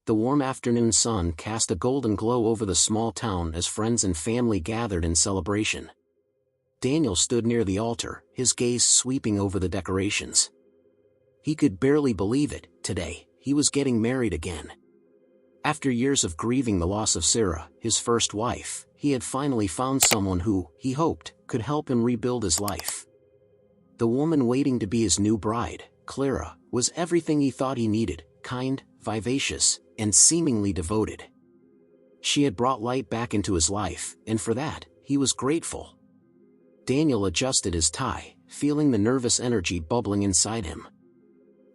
The warm afternoon sun cast a golden glow over the small town as friends and family gathered in celebration. Daniel stood near the altar, his gaze sweeping over the decorations. He could barely believe it. Today, he was getting married again. After years of grieving the loss of Sarah, his first wife, he had finally found someone who, he hoped, could help him rebuild his life. The woman waiting to be his new bride, Clara, was everything he thought he needed: kind, vivacious, and seemingly devoted. She had brought light back into his life, and for that, he was grateful. Daniel adjusted his tie, feeling the nervous energy bubbling inside him.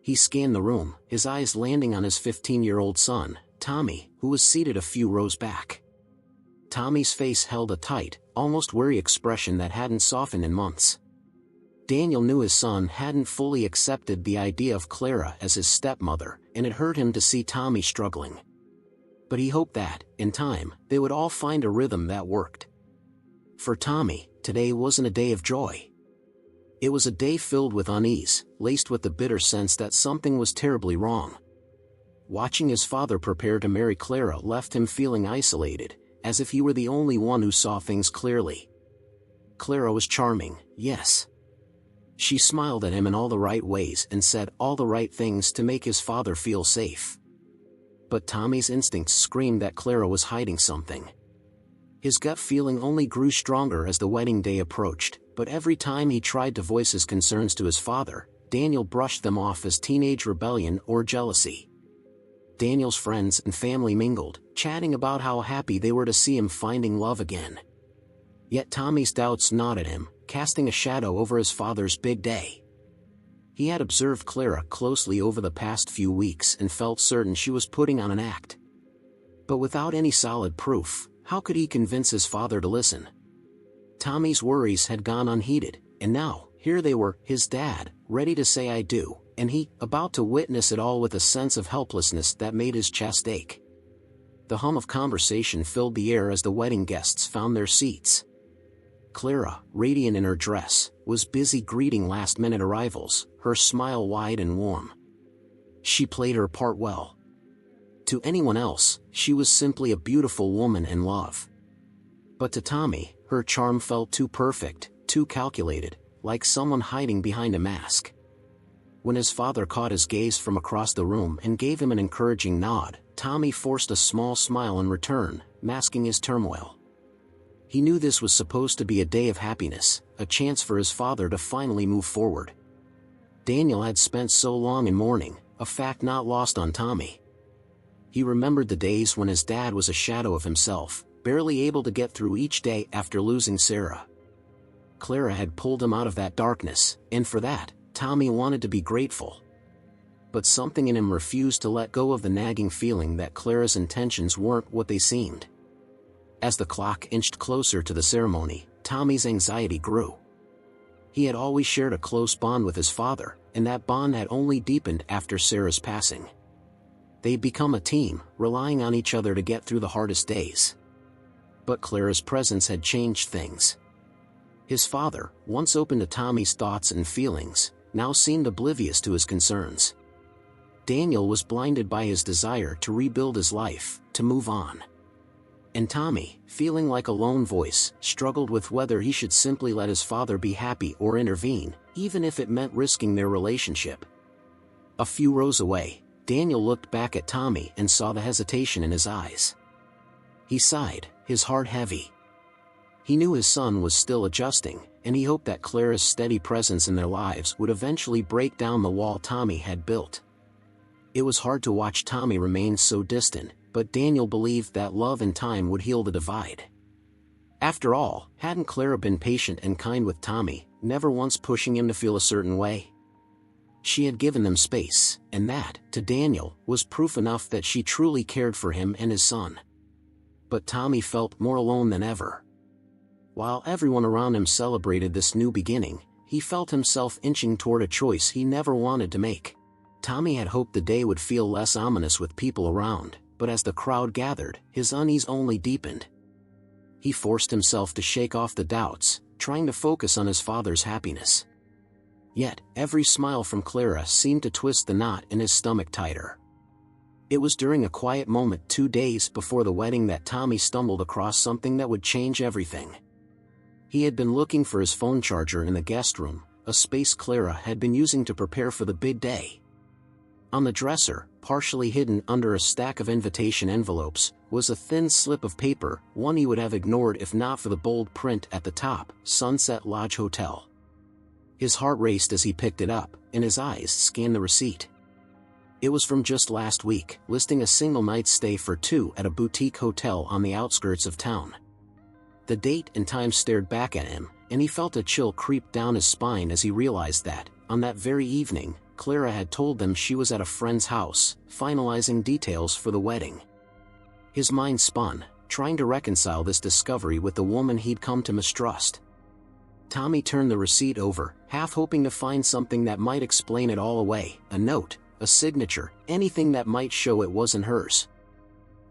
He scanned the room, his eyes landing on his 15-year-old son, Tommy, who was seated a few rows back. Tommy's face held a tight, almost weary expression that hadn't softened in months. Daniel knew his son hadn't fully accepted the idea of Clara as his stepmother, and it hurt him to see Tommy struggling. But he hoped that, in time, they would all find a rhythm that worked. For Tommy, today wasn't a day of joy. It was a day filled with unease, laced with the bitter sense that something was terribly wrong. Watching his father prepare to marry Clara left him feeling isolated, as if he were the only one who saw things clearly. Clara was charming, yes. She smiled at him in all the right ways and said all the right things to make his father feel safe. But Tommy's instincts screamed that Clara was hiding something. His gut feeling only grew stronger as the wedding day approached, but every time he tried to voice his concerns to his father, Daniel brushed them off as teenage rebellion or jealousy. Daniel's friends and family mingled, chatting about how happy they were to see him finding love again. Yet Tommy's doubts gnawed at him, casting a shadow over his father's big day. He had observed Clara closely over the past few weeks and felt certain she was putting on an act. But without any solid proof, how could he convince his father to listen? Tommy's worries had gone unheeded, and now, here they were, his dad, ready to say "I do," and he, about to witness it all with a sense of helplessness that made his chest ache. The hum of conversation filled the air as the wedding guests found their seats. Clara, radiant in her dress, was busy greeting last-minute arrivals, her smile wide and warm. She played her part well. To anyone else, she was simply a beautiful woman in love. But to Tommy, her charm felt too perfect, too calculated, like someone hiding behind a mask. When his father caught his gaze from across the room and gave him an encouraging nod, Tommy forced a small smile in return, masking his turmoil. He knew this was supposed to be a day of happiness, a chance for his father to finally move forward. Daniel had spent so long in mourning, a fact not lost on Tommy. He remembered the days when his dad was a shadow of himself, barely able to get through each day after losing Sarah. Clara had pulled him out of that darkness, and for that, Tommy wanted to be grateful. But something in him refused to let go of the nagging feeling that Clara's intentions weren't what they seemed. As the clock inched closer to the ceremony, Tommy's anxiety grew. He had always shared a close bond with his father, and that bond had only deepened after Sarah's passing. They'd become a team, relying on each other to get through the hardest days. But Clara's presence had changed things. His father, once open to Tommy's thoughts and feelings, now seemed oblivious to his concerns. Daniel was blinded by his desire to rebuild his life, to move on. And Tommy, feeling like a lone voice, struggled with whether he should simply let his father be happy or intervene, even if it meant risking their relationship. A few rows away, Daniel looked back at Tommy and saw the hesitation in his eyes. He sighed, his heart heavy. He knew his son was still adjusting, and he hoped that Clara's steady presence in their lives would eventually break down the wall Tommy had built. It was hard to watch Tommy remain so distant, but Daniel believed that love and time would heal the divide. After all, hadn't Clara been patient and kind with Tommy, never once pushing him to feel a certain way? She had given them space, and that, to Daniel, was proof enough that she truly cared for him and his son. But Tommy felt more alone than ever. While everyone around him celebrated this new beginning, he felt himself inching toward a choice he never wanted to make. Tommy had hoped the day would feel less ominous with people around, but as the crowd gathered, his unease only deepened. He forced himself to shake off the doubts, trying to focus on his father's happiness. Yet, every smile from Clara seemed to twist the knot in his stomach tighter. It was during a quiet moment 2 days before the wedding that Tommy stumbled across something that would change everything. He had been looking for his phone charger in the guest room, a space Clara had been using to prepare for the big day. On the dresser, partially hidden under a stack of invitation envelopes, was a thin slip of paper, one he would have ignored if not for the bold print at the top, Sunset Lodge Hotel. His heart raced as he picked it up, and his eyes scanned the receipt. It was from just last week, listing a single night's stay for two at a boutique hotel on the outskirts of town. The date and time stared back at him, and he felt a chill creep down his spine as he realized that, on that very evening, Clara had told them she was at a friend's house, finalizing details for the wedding. His mind spun, trying to reconcile this discovery with the woman he'd come to mistrust. Tommy turned the receipt over, half hoping to find something that might explain it all away, a note, a signature, anything that might show it wasn't hers.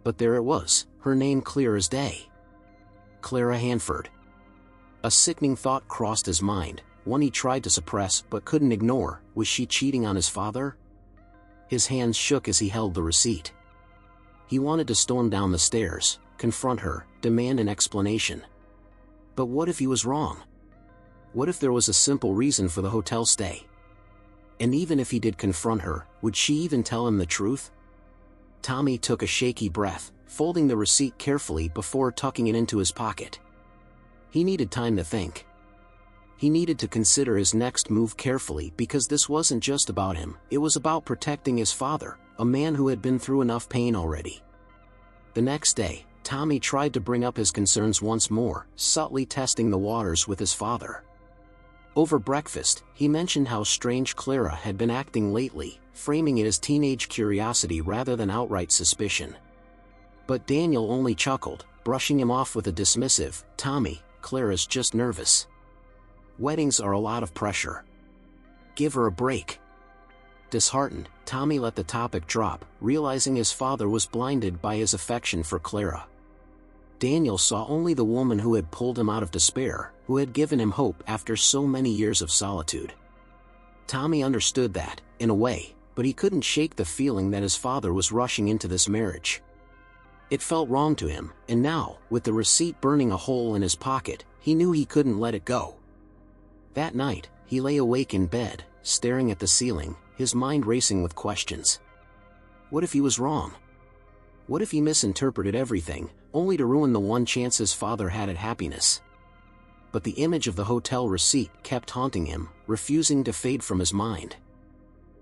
But there it was, her name clear as day. Clara Hanford. A sickening thought crossed his mind, one he tried to suppress but couldn't ignore. Was she cheating on his father? His hands shook as he held the receipt. He wanted to storm down the stairs, confront her, demand an explanation. But what if he was wrong? What if there was a simple reason for the hotel stay? And even if he did confront her, would she even tell him the truth? Tommy took a shaky breath, folding the receipt carefully before tucking it into his pocket. He needed time to think. He needed to consider his next move carefully because this wasn't just about him, it was about protecting his father, a man who had been through enough pain already. The next day, Tommy tried to bring up his concerns once more, subtly testing the waters with his father. Over breakfast, he mentioned how strange Clara had been acting lately, framing it as teenage curiosity rather than outright suspicion. But Daniel only chuckled, brushing him off with a dismissive, "Tommy, Clara's just nervous. Weddings are a lot of pressure. Give her a break." Disheartened, Tommy let the topic drop, realizing his father was blinded by his affection for Clara. Daniel saw only the woman who had pulled him out of despair, who had given him hope after so many years of solitude. Tommy understood that, in a way, but he couldn't shake the feeling that his father was rushing into this marriage. It felt wrong to him, and now, with the receipt burning a hole in his pocket, he knew he couldn't let it go. That night, he lay awake in bed, staring at the ceiling, his mind racing with questions. What if he was wrong? What if he misinterpreted everything, only to ruin the one chance his father had at happiness? But the image of the hotel receipt kept haunting him, refusing to fade from his mind.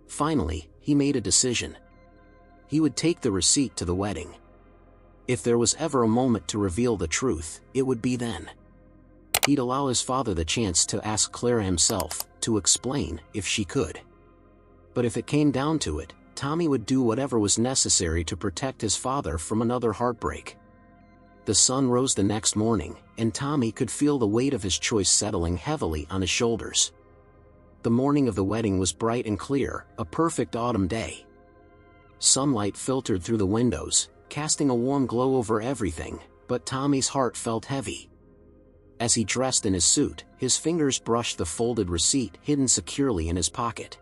Finally, he made a decision. He would take the receipt to the wedding. If there was ever a moment to reveal the truth, it would be then. He'd allow his father the chance to ask Clara himself, to explain, if she could. But if it came down to it, Tommy would do whatever was necessary to protect his father from another heartbreak. The sun rose the next morning, and Tommy could feel the weight of his choice settling heavily on his shoulders. The morning of the wedding was bright and clear, a perfect autumn day. Sunlight filtered through the windows, casting a warm glow over everything, but Tommy's heart felt heavy. As he dressed in his suit, his fingers brushed the folded receipt hidden securely in his pocket.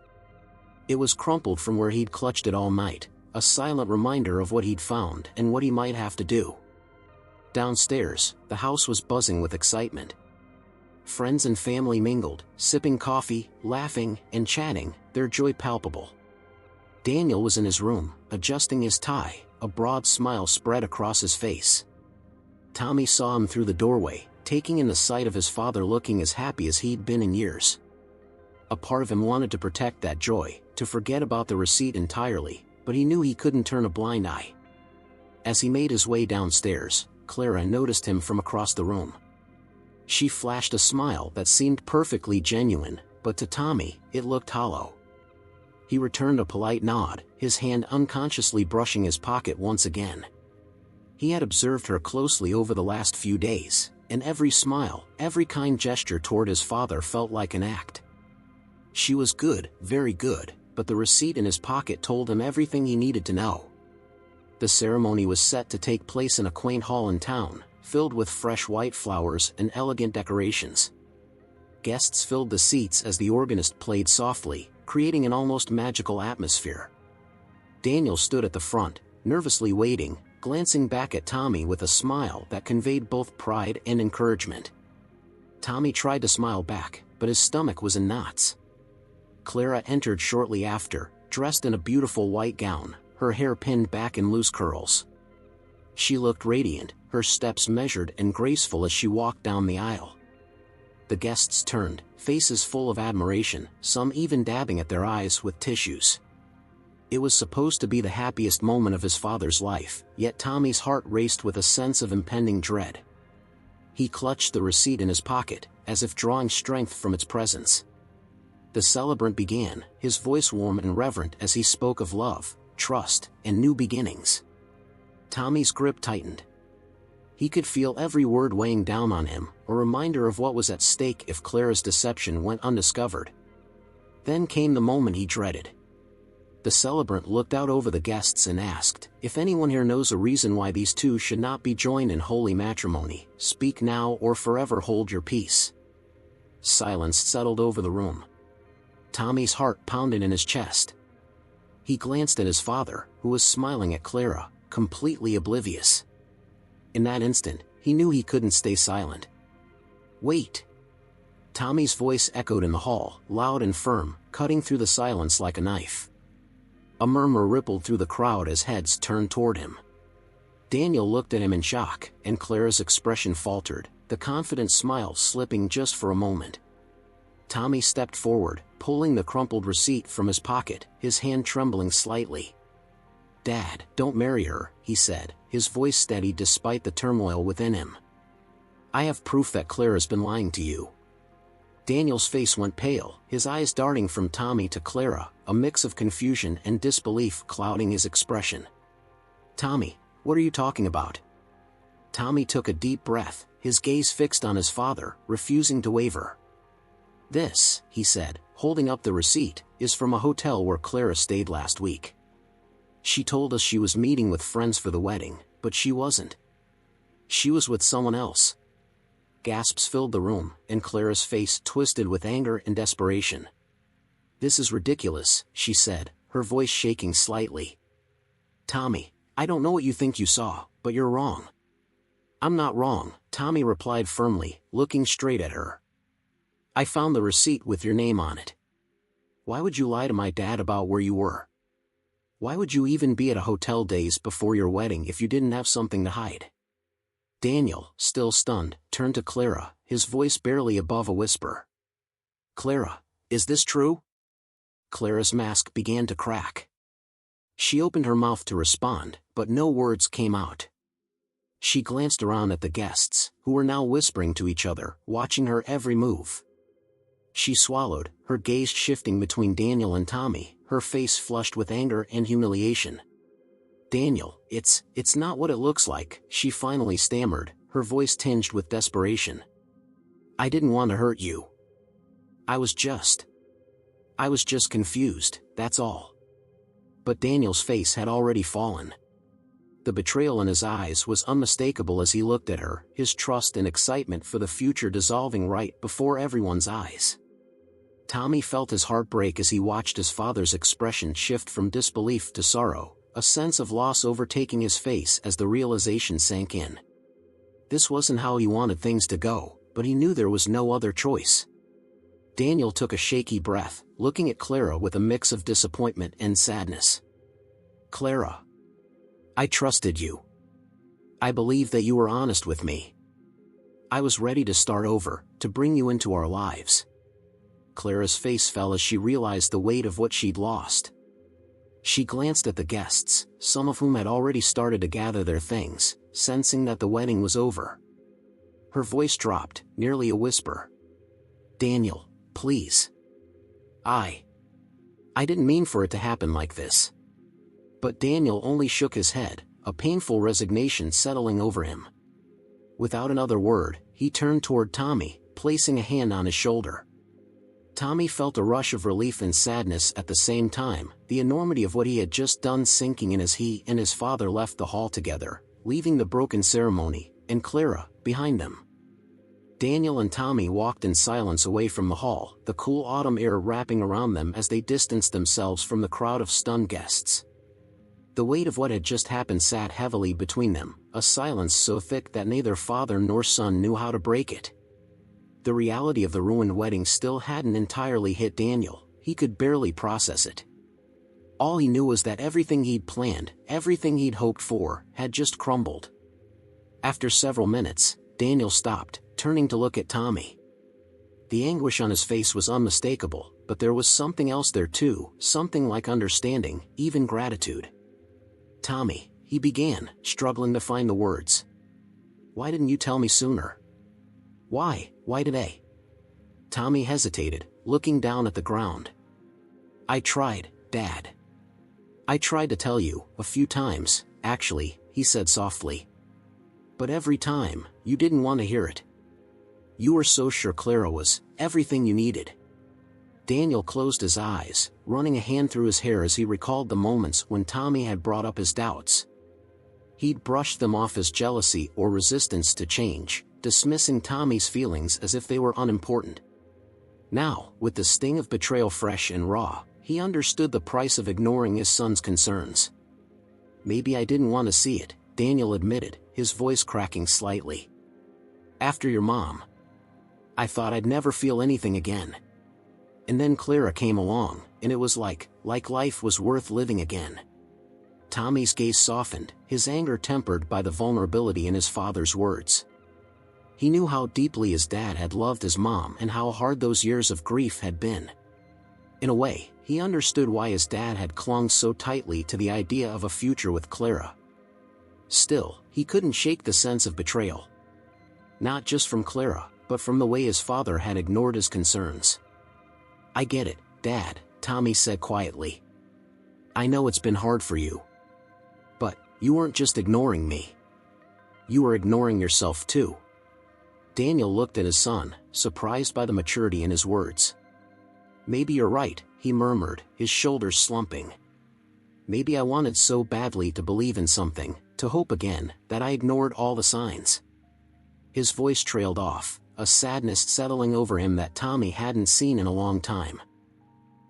It was crumpled from where he'd clutched it all night, a silent reminder of what he'd found and what he might have to do. Downstairs, the house was buzzing with excitement. Friends and family mingled, sipping coffee, laughing, and chatting, their joy palpable. Daniel was in his room, adjusting his tie, a broad smile spread across his face. Tommy saw him through the doorway, taking in the sight of his father looking as happy as he'd been in years. A part of him wanted to protect that joy, to forget about the receipt entirely, but he knew he couldn't turn a blind eye. As he made his way downstairs, Clara noticed him from across the room. She flashed a smile that seemed perfectly genuine, but to Tommy, it looked hollow. He returned a polite nod, his hand unconsciously brushing his pocket once again. He had observed her closely over the last few days, and every smile, every kind gesture toward his father felt like an act. She was good, very good, but the receipt in his pocket told him everything he needed to know. The ceremony was set to take place in a quaint hall in town, filled with fresh white flowers and elegant decorations. Guests filled the seats as the organist played softly, creating an almost magical atmosphere. Daniel stood at the front, nervously waiting, glancing back at Tommy with a smile that conveyed both pride and encouragement. Tommy tried to smile back, but his stomach was in knots. Clara entered shortly after, dressed in a beautiful white gown, her hair pinned back in loose curls. She looked radiant, her steps measured and graceful as she walked down the aisle. The guests turned, faces full of admiration, some even dabbing at their eyes with tissues. It was supposed to be the happiest moment of his father's life, yet Tommy's heart raced with a sense of impending dread. He clutched the receipt in his pocket, as if drawing strength from its presence. The celebrant began, his voice warm and reverent as he spoke of love, trust, and new beginnings. Tommy's grip tightened. He could feel every word weighing down on him, a reminder of what was at stake if Clara's deception went undiscovered. Then came the moment he dreaded. The celebrant looked out over the guests and asked, "If anyone here knows a reason why these two should not be joined in holy matrimony, speak now or forever hold your peace." Silence settled over the room. Tommy's heart pounded in his chest. He glanced at his father, who was smiling at Clara, completely oblivious. In that instant, he knew he couldn't stay silent. "Wait!" Tommy's voice echoed in the hall, loud and firm, cutting through the silence like a knife. A murmur rippled through the crowd as heads turned toward him. Daniel looked at him in shock, and Clara's expression faltered, the confident smile slipping just for a moment. Tommy stepped forward, pulling the crumpled receipt from his pocket, his hand trembling slightly. "Dad, don't marry her," he said, his voice steady despite the turmoil within him. "I have proof that Clara's been lying to you." Daniel's face went pale, his eyes darting from Tommy to Clara, a mix of confusion and disbelief clouding his expression. "Tommy, what are you talking about?" Tommy took a deep breath, his gaze fixed on his father, refusing to waver. "This," he said, holding up the receipt, "is from a hotel where Clara stayed last week. She told us she was meeting with friends for the wedding, but she wasn't. She was with someone else." Gasps filled the room, and Clara's face twisted with anger and desperation. "This is ridiculous," she said, her voice shaking slightly. "Tommy, I don't know what you think you saw, but you're wrong." "I'm not wrong," Tommy replied firmly, looking straight at her. "I found the receipt with your name on it. Why would you lie to my dad about where you were? Why would you even be at a hotel days before your wedding if you didn't have something to hide?" Daniel, still stunned, turned to Clara, his voice barely above a whisper. "Clara, is this true?" Clara's mask began to crack. She opened her mouth to respond, but no words came out. She glanced around at the guests, who were now whispering to each other, watching her every move. She swallowed, her gaze shifting between Daniel and Tommy, her face flushed with anger and humiliation. "Daniel, it's not what it looks like," she finally stammered, her voice tinged with desperation. "I didn't want to hurt you. I was just confused, that's all." But Daniel's face had already fallen. The betrayal in his eyes was unmistakable as he looked at her, his trust and excitement for the future dissolving right before everyone's eyes. Tommy felt his heart break as he watched his father's expression shift from disbelief to sorrow, a sense of loss overtaking his face as the realization sank in. This wasn't how he wanted things to go, but he knew there was no other choice. Daniel took a shaky breath, looking at Clara with a mix of disappointment and sadness. "Clara, I trusted you. I believed that you were honest with me. I was ready to start over, to bring you into our lives." Clara's face fell as she realized the weight of what she'd lost. She glanced at the guests, some of whom had already started to gather their things, sensing that the wedding was over. Her voice dropped, nearly a whisper. "Daniel, please. I didn't mean for it to happen like this." But Daniel only shook his head, a painful resignation settling over him. Without another word, he turned toward Tommy, placing a hand on his shoulder. Tommy felt a rush of relief and sadness at the same time, the enormity of what he had just done sinking in as he and his father left the hall together, leaving the broken ceremony, and Clara, behind them. Daniel and Tommy walked in silence away from the hall, the cool autumn air wrapping around them as they distanced themselves from the crowd of stunned guests. The weight of what had just happened sat heavily between them, a silence so thick that neither father nor son knew how to break it. The reality of the ruined wedding still hadn't entirely hit Daniel. He could barely process it. All he knew was that everything he'd planned, everything he'd hoped for, had just crumbled. After several minutes, Daniel stopped, turning to look at Tommy. The anguish on his face was unmistakable, but there was something else there too, something like understanding, even gratitude. "Tommy," he began, struggling to find the words. "Why didn't you tell me sooner? Why today?" Tommy hesitated, looking down at the ground. "I tried, Dad. I tried to tell you, a few times, actually," he said softly. "But every time, you didn't want to hear it. You were so sure Clara was everything you needed." Daniel closed his eyes, running a hand through his hair as he recalled the moments when Tommy had brought up his doubts. He'd brushed them off as jealousy or resistance to change, dismissing Tommy's feelings as if they were unimportant. Now, with the sting of betrayal fresh and raw, he understood the price of ignoring his son's concerns. "Maybe I didn't want to see it," Daniel admitted, his voice cracking slightly. "After your mom, I thought I'd never feel anything again. And then Clara came along, and it was like life was worth living again." Tommy's gaze softened, his anger tempered by the vulnerability in his father's words. He knew how deeply his dad had loved his mom and how hard those years of grief had been. In a way, he understood why his dad had clung so tightly to the idea of a future with Clara. Still, he couldn't shake the sense of betrayal. Not just from Clara, but from the way his father had ignored his concerns. "I get it, Dad," Tommy said quietly. "I know it's been hard for you. But, you weren't just ignoring me. You were ignoring yourself too." Daniel looked at his son, surprised by the maturity in his words. "Maybe you're right," he murmured, his shoulders slumping. "Maybe I wanted so badly to believe in something, to hope again, that I ignored all the signs." His voice trailed off, a sadness settling over him that Tommy hadn't seen in a long time.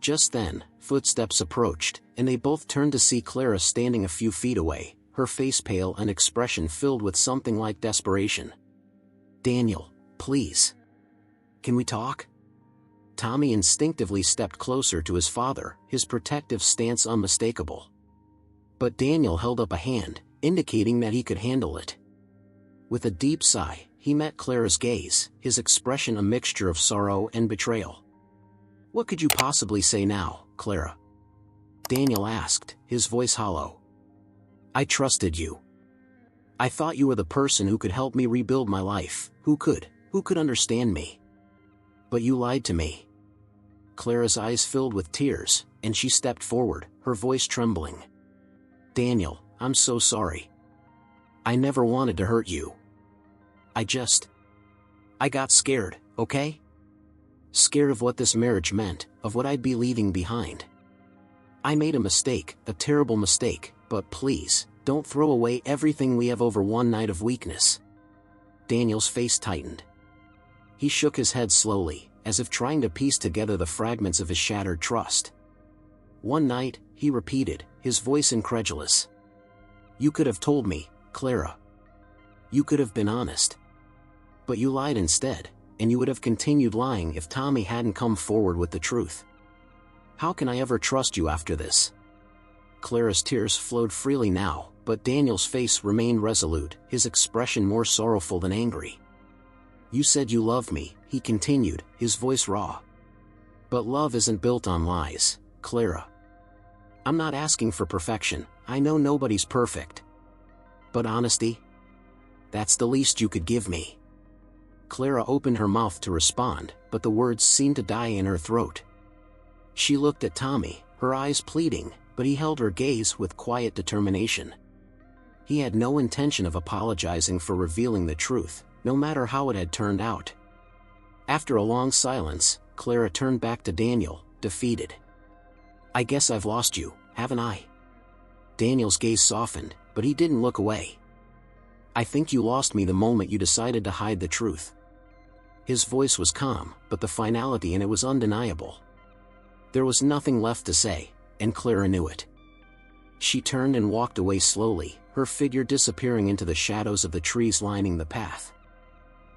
Just then, footsteps approached, and they both turned to see Clara standing a few feet away, her face pale and expression filled with something like desperation. "Daniel, please. Can we talk?" Tommy instinctively stepped closer to his father, his protective stance unmistakable. But Daniel held up a hand, indicating that he could handle it. With a deep sigh, he met Clara's gaze, his expression a mixture of sorrow and betrayal. "What could you possibly say now, Clara?" Daniel asked, his voice hollow. "I trusted you. I thought you were the person who could help me rebuild my life, who could understand me. But you lied to me." Clara's eyes filled with tears, and she stepped forward, her voice trembling. "Daniel, I'm so sorry. I never wanted to hurt you. I got scared, okay? Scared of what this marriage meant, of what I'd be leaving behind. I made a mistake, a terrible mistake, but please, don't throw away everything we have over one night of weakness." Daniel's face tightened. He shook his head slowly, as if trying to piece together the fragments of his shattered trust. "One night," he repeated, his voice incredulous. "You could have told me, Clara. You could have been honest. But you lied instead, and you would have continued lying if Tommy hadn't come forward with the truth. How can I ever trust you after this?" Clara's tears flowed freely now, but Daniel's face remained resolute, his expression more sorrowful than angry. "You said you loved me," he continued, his voice raw. "But love isn't built on lies, Clara. I'm not asking for perfection, I know nobody's perfect. But honesty? That's the least you could give me." Clara opened her mouth to respond, but the words seemed to die in her throat. She looked at Tommy, her eyes pleading, but he held her gaze with quiet determination. He had no intention of apologizing for revealing the truth, no matter how it had turned out. After a long silence, Clara turned back to Daniel, defeated. "I guess I've lost you, haven't I?" Daniel's gaze softened, but he didn't look away. "I think you lost me the moment you decided to hide the truth." His voice was calm, but the finality in it was undeniable. There was nothing left to say, and Clara knew it. She turned and walked away slowly, her figure disappearing into the shadows of the trees lining the path.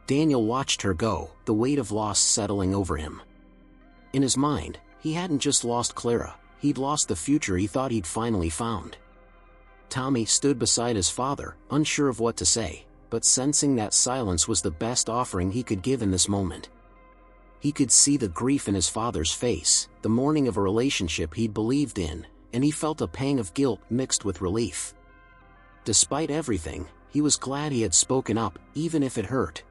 Daniel watched her go, the weight of loss settling over him. In his mind, he hadn't just lost Clara, he'd lost the future he thought he'd finally found. Tommy stood beside his father, unsure of what to say, but sensing that silence was the best offering he could give in this moment. He could see the grief in his father's face, the mourning of a relationship he'd believed in, and he felt a pang of guilt mixed with relief. Despite everything, he was glad he had spoken up, even if it hurt.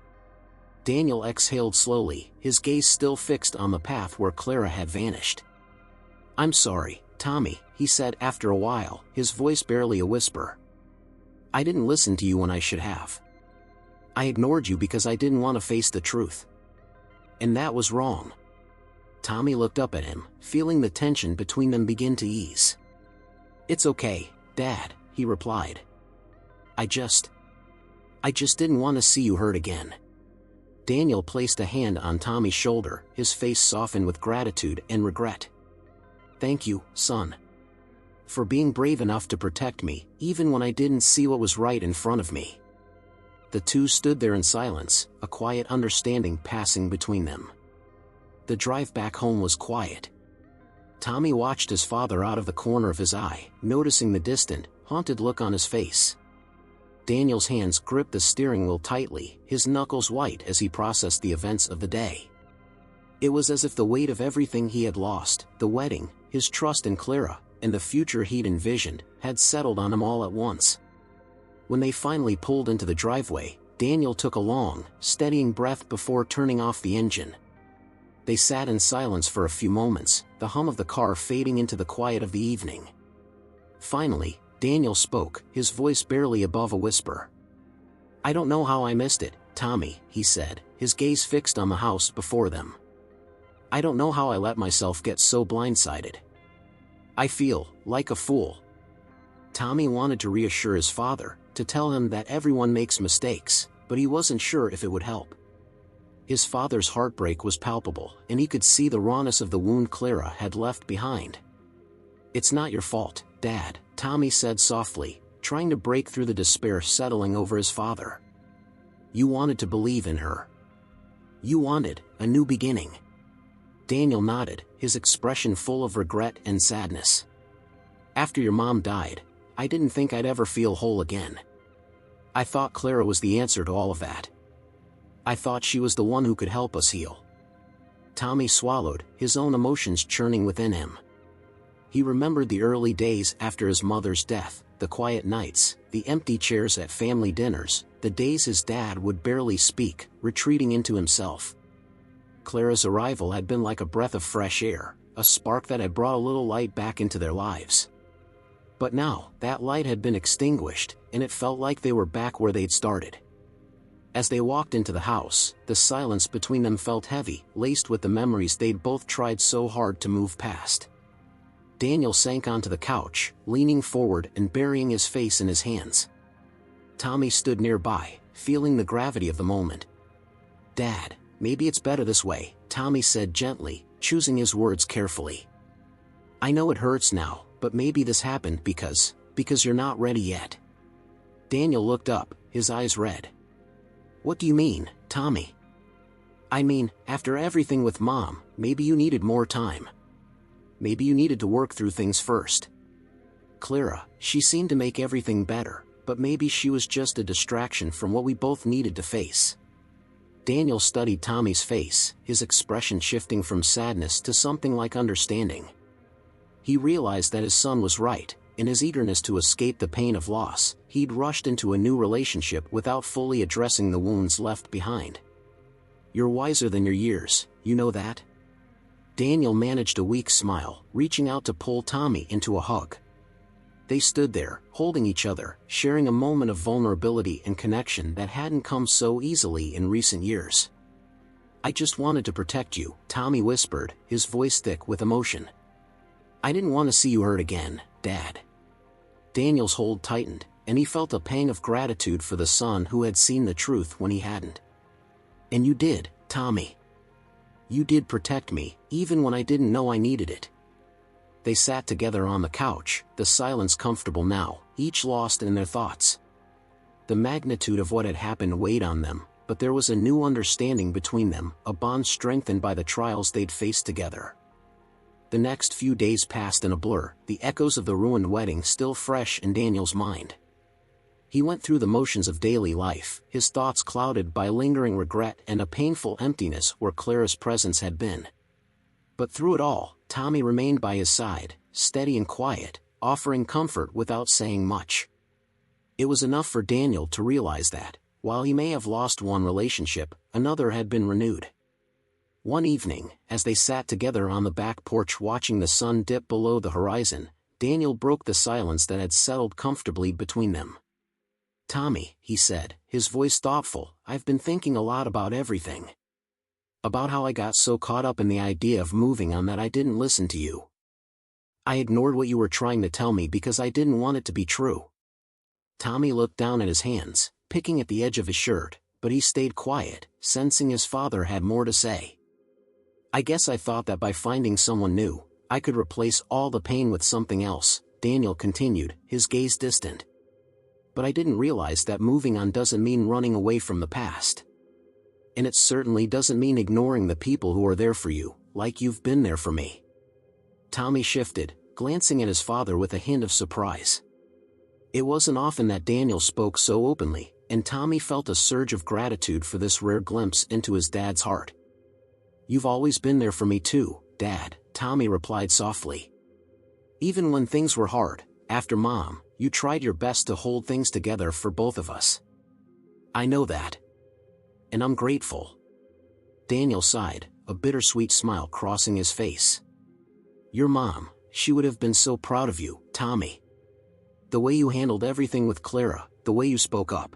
Daniel exhaled slowly, his gaze still fixed on the path where Clara had vanished. "I'm sorry, Tommy," he said after a while, his voice barely a whisper. "I didn't listen to you when I should have. I ignored you because I didn't want to face the truth. And that was wrong." Tommy looked up at him, feeling the tension between them begin to ease. "It's okay, Dad," he replied. I just didn't want to see you hurt again." Daniel placed a hand on Tommy's shoulder, his face softened with gratitude and regret. "Thank you, son. For being brave enough to protect me, even when I didn't see what was right in front of me." The two stood there in silence, a quiet understanding passing between them. The drive back home was quiet. Tommy watched his father out of the corner of his eye, noticing the distant, haunted look on his face. Daniel's hands gripped the steering wheel tightly, his knuckles white as he processed the events of the day. It was as if the weight of everything he had lost, the wedding, his trust in Clara, and the future he'd envisioned, had settled on him all at once. When they finally pulled into the driveway, Daniel took a long, steadying breath before turning off the engine. They sat in silence for a few moments, the hum of the car fading into the quiet of the evening. Finally, Daniel spoke, his voice barely above a whisper. "I don't know how I missed it, Tommy," he said, his gaze fixed on the house before them. "I don't know how I let myself get so blindsided. I feel like a fool." Tommy wanted to reassure his father, to tell him that everyone makes mistakes, but he wasn't sure if it would help. His father's heartbreak was palpable, and he could see the rawness of the wound Clara had left behind. "It's not your fault, Dad," Tommy said softly, trying to break through the despair settling over his father. "You wanted to believe in her. You wanted a new beginning." Daniel nodded, his expression full of regret and sadness. "After your mom died, I didn't think I'd ever feel whole again. I thought Clara was the answer to all of that. I thought she was the one who could help us heal." Tommy swallowed, his own emotions churning within him. He remembered the early days after his mother's death, the quiet nights, the empty chairs at family dinners, the days his dad would barely speak, retreating into himself. Clara's arrival had been like a breath of fresh air, a spark that had brought a little light back into their lives. But now, that light had been extinguished, and it felt like they were back where they'd started. As they walked into the house, the silence between them felt heavy, laced with the memories they'd both tried so hard to move past. Daniel sank onto the couch, leaning forward and burying his face in his hands. Tommy stood nearby, feeling the gravity of the moment. "Dad, maybe it's better this way," Tommy said gently, choosing his words carefully. "I know it hurts now, but maybe this happened because you're not ready yet." Daniel looked up, his eyes red. "What do you mean, Tommy?" "I mean, after everything with Mom, maybe you needed more time. Maybe you needed to work through things first. Clara, she seemed to make everything better, but maybe she was just a distraction from what we both needed to face." Daniel studied Tommy's face, his expression shifting from sadness to something like understanding. He realized that his son was right. In his eagerness to escape the pain of loss, he'd rushed into a new relationship without fully addressing the wounds left behind. "You're wiser than your years, you know that?" Daniel managed a weak smile, reaching out to pull Tommy into a hug. They stood there, holding each other, sharing a moment of vulnerability and connection that hadn't come so easily in recent years. "I just wanted to protect you," Tommy whispered, his voice thick with emotion. "I didn't want to see you hurt again, Dad." Daniel's hold tightened, and he felt a pang of gratitude for the son who had seen the truth when he hadn't. "And you did, Tommy. You did protect me, even when I didn't know I needed it." They sat together on the couch, the silence comfortable now, each lost in their thoughts. The magnitude of what had happened weighed on them, but there was a new understanding between them, a bond strengthened by the trials they'd faced together. The next few days passed in a blur, the echoes of the ruined wedding still fresh in Daniel's mind. He went through the motions of daily life, his thoughts clouded by lingering regret and a painful emptiness where Clara's presence had been. But through it all, Tommy remained by his side, steady and quiet, offering comfort without saying much. It was enough for Daniel to realize that, while he may have lost one relationship, another had been renewed. One evening, as they sat together on the back porch watching the sun dip below the horizon, Daniel broke the silence that had settled comfortably between them. "Tommy," he said, his voice thoughtful, "I've been thinking a lot about everything. About how I got so caught up in the idea of moving on that I didn't listen to you. I ignored what you were trying to tell me because I didn't want it to be true." Tommy looked down at his hands, picking at the edge of his shirt, but he stayed quiet, sensing his father had more to say. "I guess I thought that by finding someone new, I could replace all the pain with something else," Daniel continued, his gaze distant. "But I didn't realize that moving on doesn't mean running away from the past. And it certainly doesn't mean ignoring the people who are there for you, like you've been there for me." Tommy shifted, glancing at his father with a hint of surprise. It wasn't often that Daniel spoke so openly, and Tommy felt a surge of gratitude for this rare glimpse into his dad's heart. "You've always been there for me too, Dad," Tommy replied softly. "Even when things were hard, after Mom, you tried your best to hold things together for both of us. I know that. And I'm grateful." Daniel sighed, a bittersweet smile crossing his face. "Your mom, she would have been so proud of you, Tommy. The way you handled everything with Clara, the way you spoke up.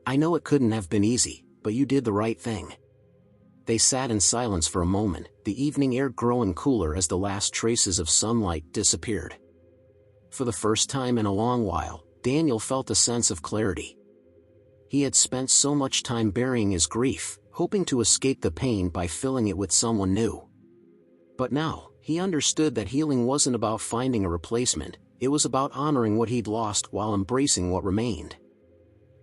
I know it couldn't have been easy, but you did the right thing." They sat in silence for a moment, the evening air growing cooler as the last traces of sunlight disappeared. For the first time in a long while, Daniel felt a sense of clarity. He had spent so much time burying his grief, hoping to escape the pain by filling it with someone new. But now, he understood that healing wasn't about finding a replacement, it was about honoring what he'd lost while embracing what remained.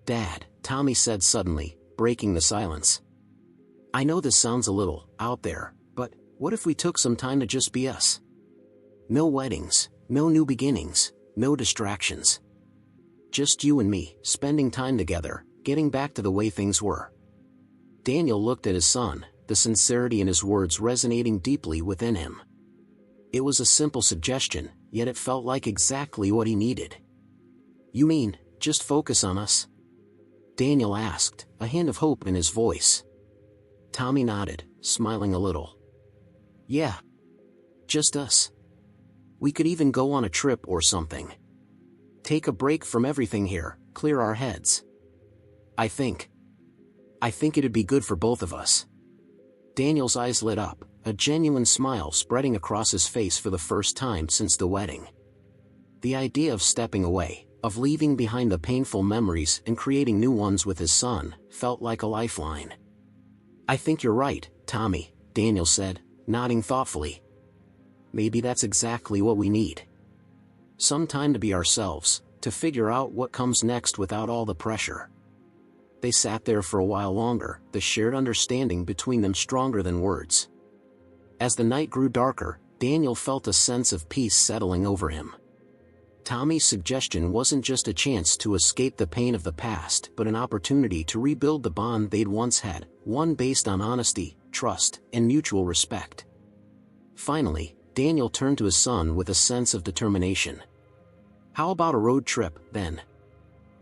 "Dad," Tommy said suddenly, breaking the silence. "I know this sounds a little out there, but what if we took some time to just be us? No weddings, no new beginnings, no distractions. Just you and me, spending time together, getting back to the way things were." Daniel looked at his son, the sincerity in his words resonating deeply within him. It was a simple suggestion, yet it felt like exactly what he needed. "You mean, just focus on us?" Daniel asked, a hint of hope in his voice. Tommy nodded, smiling a little. "Yeah. Just us. We could even go on a trip or something. Take a break from everything here, clear our heads. I think it'd be good for both of us." Daniel's eyes lit up, a genuine smile spreading across his face for the first time since the wedding. The idea of stepping away, of leaving behind the painful memories and creating new ones with his son, felt like a lifeline. "I think you're right, Tommy," Daniel said, nodding thoughtfully. "Maybe that's exactly what we need. Some time to be ourselves, to figure out what comes next without all the pressure." They sat there for a while longer, the shared understanding between them stronger than words. As the night grew darker, Daniel felt a sense of peace settling over him. Tommy's suggestion wasn't just a chance to escape the pain of the past but an opportunity to rebuild the bond they'd once had, one based on honesty, trust, and mutual respect. Finally, Daniel turned to his son with a sense of determination. "How about a road trip, then?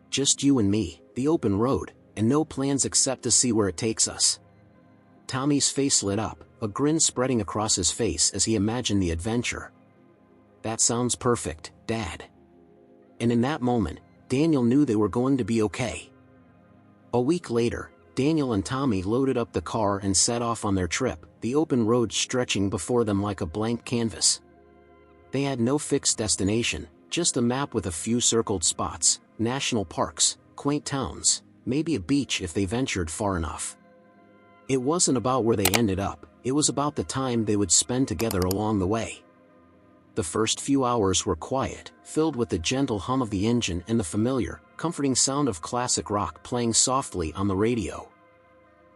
Just you and me, the open road, and no plans except to see where it takes us." Tommy's face lit up, a grin spreading across his face as he imagined the adventure. "That sounds perfect, Dad." And in that moment, Daniel knew they were going to be okay. A week later, Daniel and Tommy loaded up the car and set off on their trip, the open road stretching before them like a blank canvas. They had no fixed destination, just a map with a few circled spots, national parks, quaint towns, maybe a beach if they ventured far enough. It wasn't about where they ended up, it was about the time they would spend together along the way. The first few hours were quiet, filled with the gentle hum of the engine and the familiar, comforting sound of classic rock playing softly on the radio.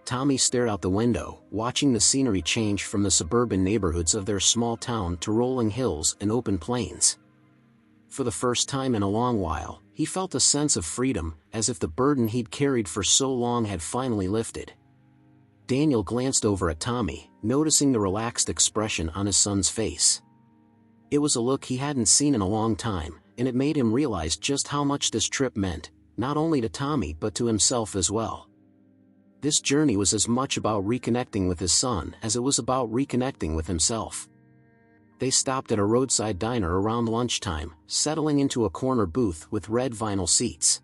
Tommy stared out the window, watching the scenery change from the suburban neighborhoods of their small town to rolling hills and open plains. For the first time in a long while, he felt a sense of freedom, as if the burden he'd carried for so long had finally lifted. Daniel glanced over at Tommy, noticing the relaxed expression on his son's face. It was a look he hadn't seen in a long time, and it made him realize just how much this trip meant, not only to Tommy but to himself as well. This journey was as much about reconnecting with his son as it was about reconnecting with himself. They stopped at a roadside diner around lunchtime, settling into a corner booth with red vinyl seats.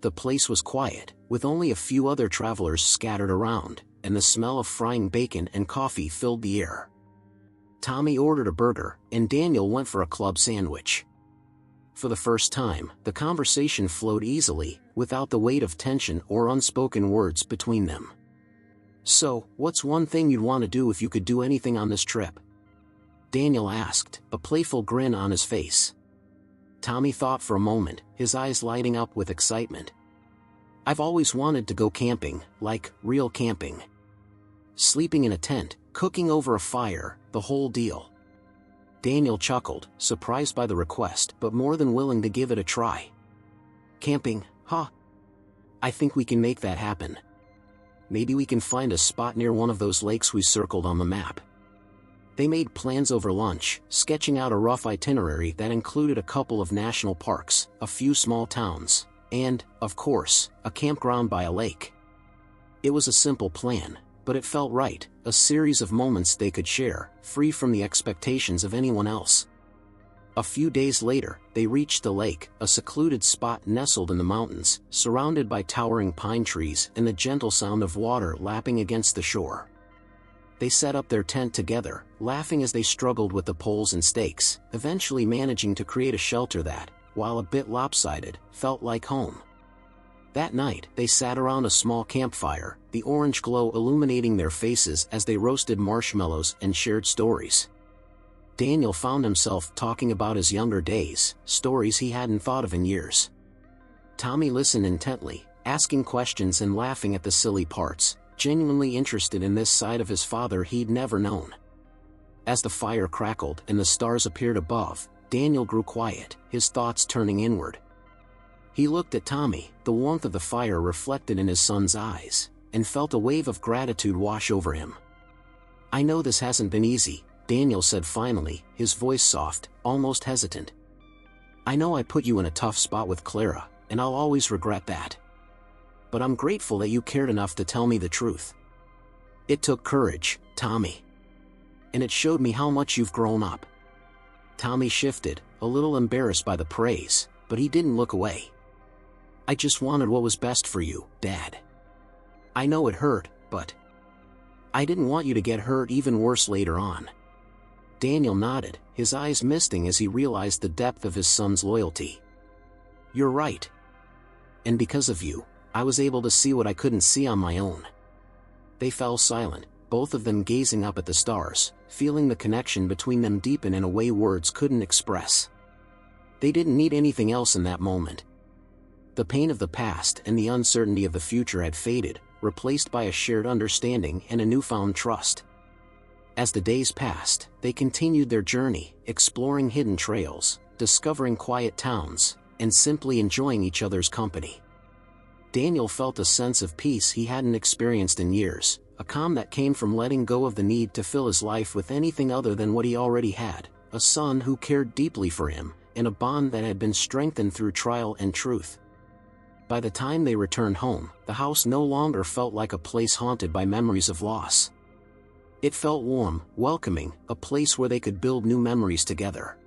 The place was quiet, with only a few other travelers scattered around, and the smell of frying bacon and coffee filled the air. Tommy ordered a burger, and Daniel went for a club sandwich. For the first time, the conversation flowed easily, without the weight of tension or unspoken words between them. "So, what's one thing you'd want to do if you could do anything on this trip?" Daniel asked, a playful grin on his face. Tommy thought for a moment, his eyes lighting up with excitement. "I've always wanted to go camping, like real camping. Sleeping in a tent, cooking over a fire, the whole deal." Daniel chuckled, surprised by the request but more than willing to give it a try. "Camping, huh? I think we can make that happen. Maybe we can find a spot near one of those lakes we circled on the map." They made plans over lunch, sketching out a rough itinerary that included a couple of national parks, a few small towns, and, of course, a campground by a lake. It was a simple plan, but it felt right, a series of moments they could share, free from the expectations of anyone else. A few days later, they reached the lake, a secluded spot nestled in the mountains, surrounded by towering pine trees and the gentle sound of water lapping against the shore. They set up their tent together, laughing as they struggled with the poles and stakes, eventually managing to create a shelter that, while a bit lopsided, felt like home. That night, they sat around a small campfire, the orange glow illuminating their faces as they roasted marshmallows and shared stories. Daniel found himself talking about his younger days, stories he hadn't thought of in years. Tommy listened intently, asking questions and laughing at the silly parts, genuinely interested in this side of his father he'd never known. As the fire crackled and the stars appeared above, Daniel grew quiet, his thoughts turning inward. He looked at Tommy, the warmth of the fire reflected in his son's eyes, and felt a wave of gratitude wash over him. "I know this hasn't been easy," Daniel said finally, his voice soft, almost hesitant. "I know I put you in a tough spot with Clara, and I'll always regret that. But I'm grateful that you cared enough to tell me the truth. It took courage, Tommy. And it showed me how much you've grown up." Tommy shifted, a little embarrassed by the praise, but he didn't look away. "I just wanted what was best for you, Dad. I know it hurt, but I didn't want you to get hurt even worse later on." Daniel nodded, his eyes misting as he realized the depth of his son's loyalty. "You're right. And because of you, I was able to see what I couldn't see on my own." They fell silent, both of them gazing up at the stars, feeling the connection between them deepen in a way words couldn't express. They didn't need anything else in that moment. The pain of the past and the uncertainty of the future had faded, replaced by a shared understanding and a newfound trust. As the days passed, they continued their journey, exploring hidden trails, discovering quiet towns, and simply enjoying each other's company. Daniel felt a sense of peace he hadn't experienced in years, a calm that came from letting go of the need to fill his life with anything other than what he already had, a son who cared deeply for him, and a bond that had been strengthened through trial and truth. By the time they returned home, the house no longer felt like a place haunted by memories of loss. It felt warm, welcoming, a place where they could build new memories together.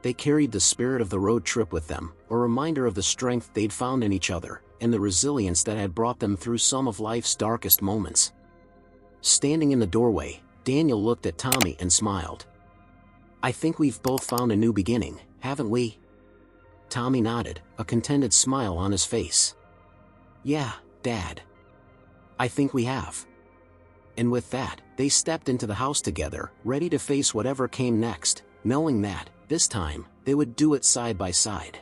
They carried the spirit of the road trip with them, a reminder of the strength they'd found in each other, and the resilience that had brought them through some of life's darkest moments. Standing in the doorway, Daniel looked at Tommy and smiled. "I think we've both found a new beginning, haven't we?" Tommy nodded, a contented smile on his face. "Yeah, Dad. I think we have." And with that, they stepped into the house together, ready to face whatever came next, knowing that, this time, they would do it side by side.